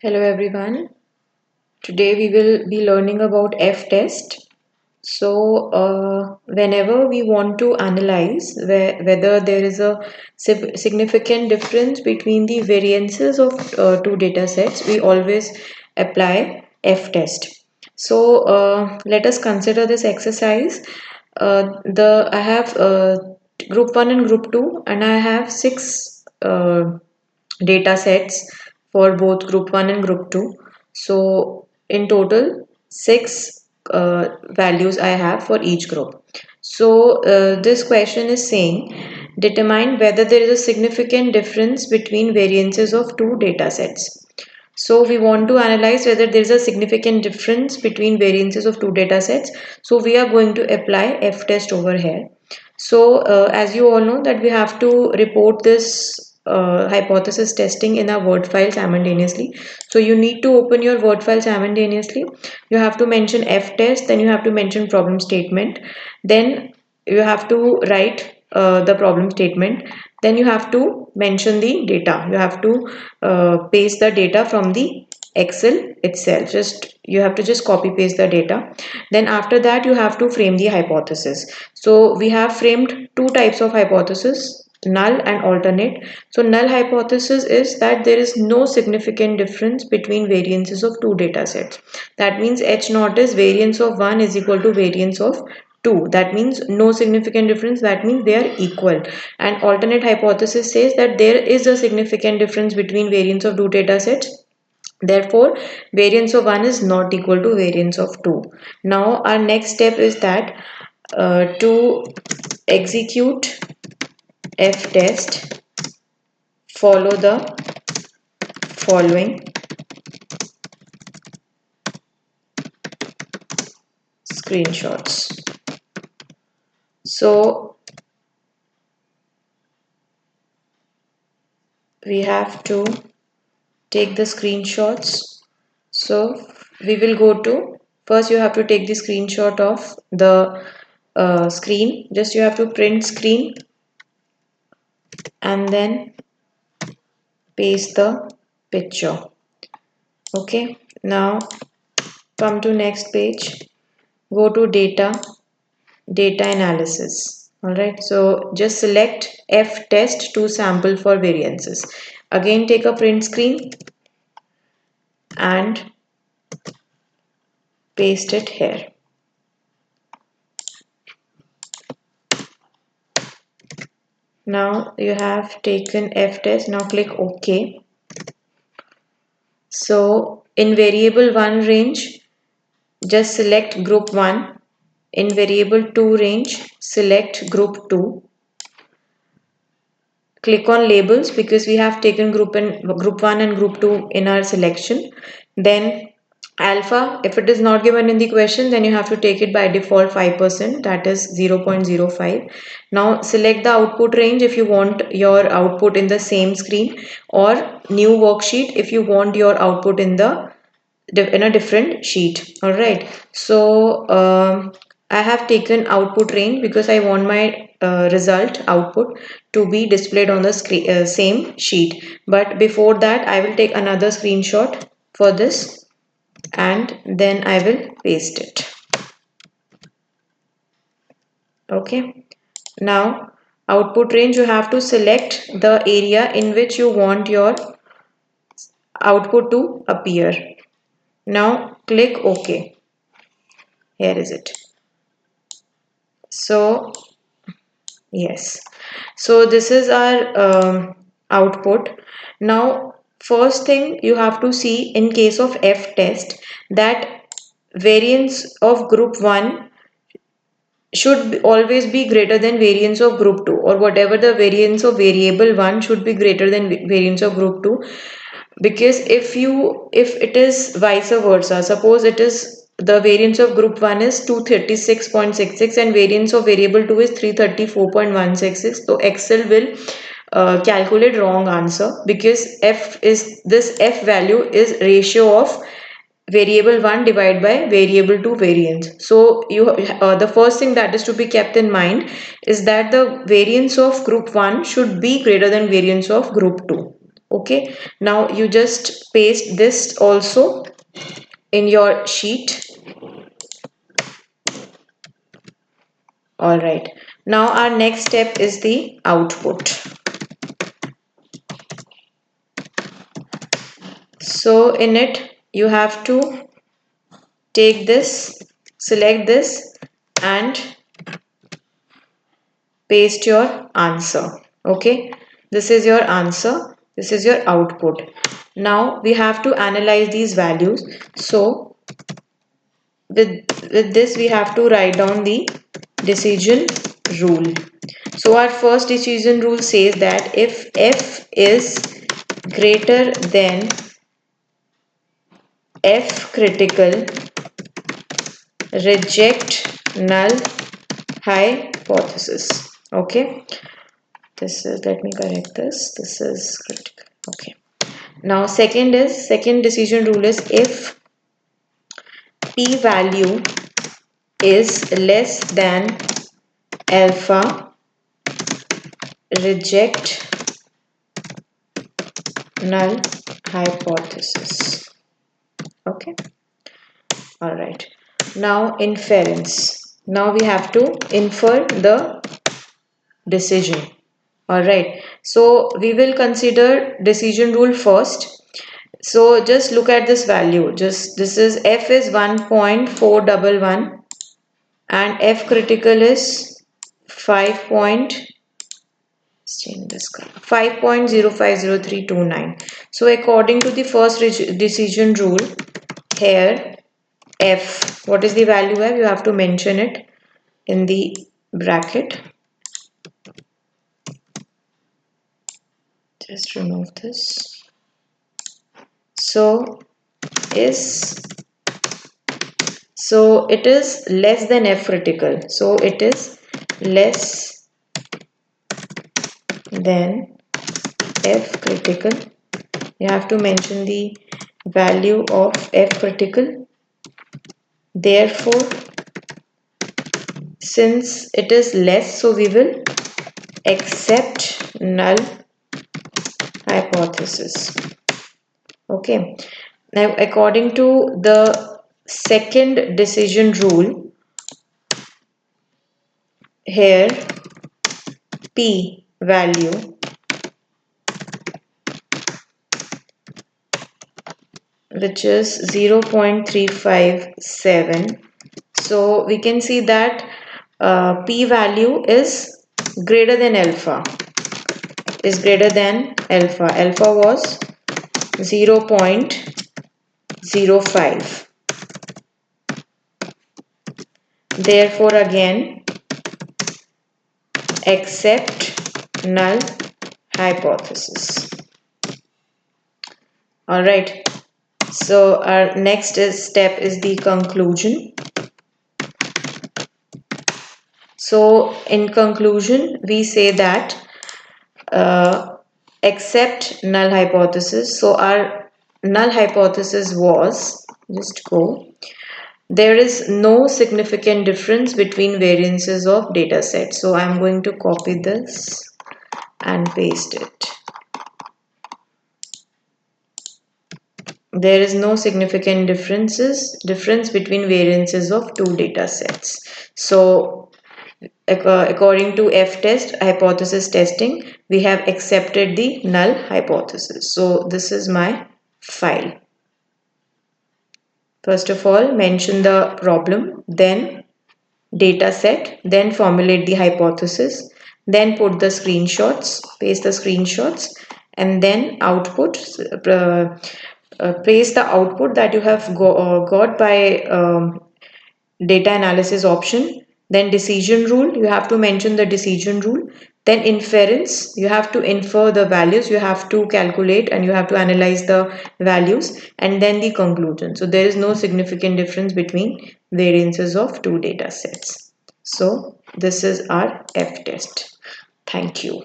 Hello everyone. Today we will be learning about F-test. Whenever we want to analyze whether there is a significant difference between the variances of two data sets, we always apply F-test. Let us consider this exercise. I have group 1 and group 2, and I have six data sets for both group 1 and group 2. So in total, six values I have for each group. This question is saying determine whether there is a significant difference between variances of two data sets. So we want to analyze whether there is a significant difference between variances of two data sets. So we are going to apply F-test over here. As you all know that we have to report this hypothesis testing in a Word file simultaneously. So you need to open your Word file simultaneously. You have to mention F-test, then you have to mention problem statement. Then you have to write the problem statement. Then you have to mention the data. You have to paste the data from the Excel itself. You have to just copy paste the data. Then after that you have to frame the hypothesis. So we have framed two types of hypothesis, null and alternate. So null hypothesis is that there is no significant difference between variances of two data sets. That means H naught is variance of 1 is equal to variance of 2. That means no significant difference. That means they are equal. And alternate hypothesis says that there is a significant difference between variance of two data sets. Therefore, variance of 1 is not equal to variance of 2. Now, our next step is that to execute F-test, follow the following screenshots. So, we have to take the screenshots. So, we will go to, first you have to take the screenshot of the screen. Just you have to print screen and then paste the picture. Okay, now come to next page, go to data analysis. All right, so just select F test to sample for variances. Again, take a print screen and paste it here. Now you have taken F test. Now click OK. So in variable 1 range, just select group 1. In variable 2 range, select group 2. Click on labels because we have taken group 1 and group 2 in our selection. Then alpha, if it is not given in the question, then you have to take it by default 5%, that is 0.05. Now select the output range if you want your output in the same screen, or new worksheet if you want your output in a different sheet. All right, so I have taken output range because I want my result output to be displayed on the screen, same sheet. But before that, I will take another screenshot for this and then I will paste it. Okay, now output range, you have to select the area in which you want your output to appear. Now click OK. Here is it. So yes, so this is our output. Now first thing you have to see in case of F test that variance of group 1 should always be greater than variance of group 2, or whatever the variance of variable 1 should be greater than variance of group 2. Because if it is vice versa, suppose it is the variance of group 1 is 236.66 and variance of variable 2 is 334.166, so Excel will calculate wrong answer, because F value is ratio of variable 1 divided by variable 2 variance. So the first thing that is to be kept in mind is that the variance of group 1 should be greater than variance of group 2. Okay, now you just paste this also in your sheet. All right, now our next step is the output. So in it you have to take this, select this and paste your answer. Okay, this is your answer, this is your output. Now we have to analyze these values. So with this we have to write down the decision rule. So our first decision rule says that if f is greater than f critical, reject null hypothesis. Okay, this is, let me correct this, this is critical. Okay, now second decision rule is if p value is less than alpha, reject null hypothesis. Okay, all right, now inference. Now we have to infer the decision. All right, so we will consider decision rule first. So just look at this value, just this is f is 1.411 and f critical is 5 point, change this color, 5.050329. So according to the first decision rule, here f, what is the value f? You have to mention it in the bracket. Just remove this. So it is less than f critical. So it is less than f critical. You have to mention the value of f critical. Therefore, since it is less, so we will accept null hypothesis. Okay. Now, according to the second decision rule, here p value which is 0.357, so we can see that p value is greater than alpha, alpha was 0.05. Therefore again accept null hypothesis. All right, so our next step is the conclusion. So in conclusion we say that accept null hypothesis. So our null hypothesis was, just go, there is no significant difference between variances of data sets. So I'm going to copy this and paste it. There is no significant difference between variances of two data sets. So according to f-test hypothesis testing, we have accepted the null hypothesis. So this is my file. First of all, mention the problem, then data set, then formulate the hypothesis, then put the screenshots, paste the screenshots, and then output, paste the output that you have got by data analysis option. Then decision rule, you have to mention the decision rule. Then inference, you have to infer the values, you have to calculate and you have to analyze the values, and then the conclusion. So there is no significant difference between variances of two data sets. So this is our f-test. Thank you.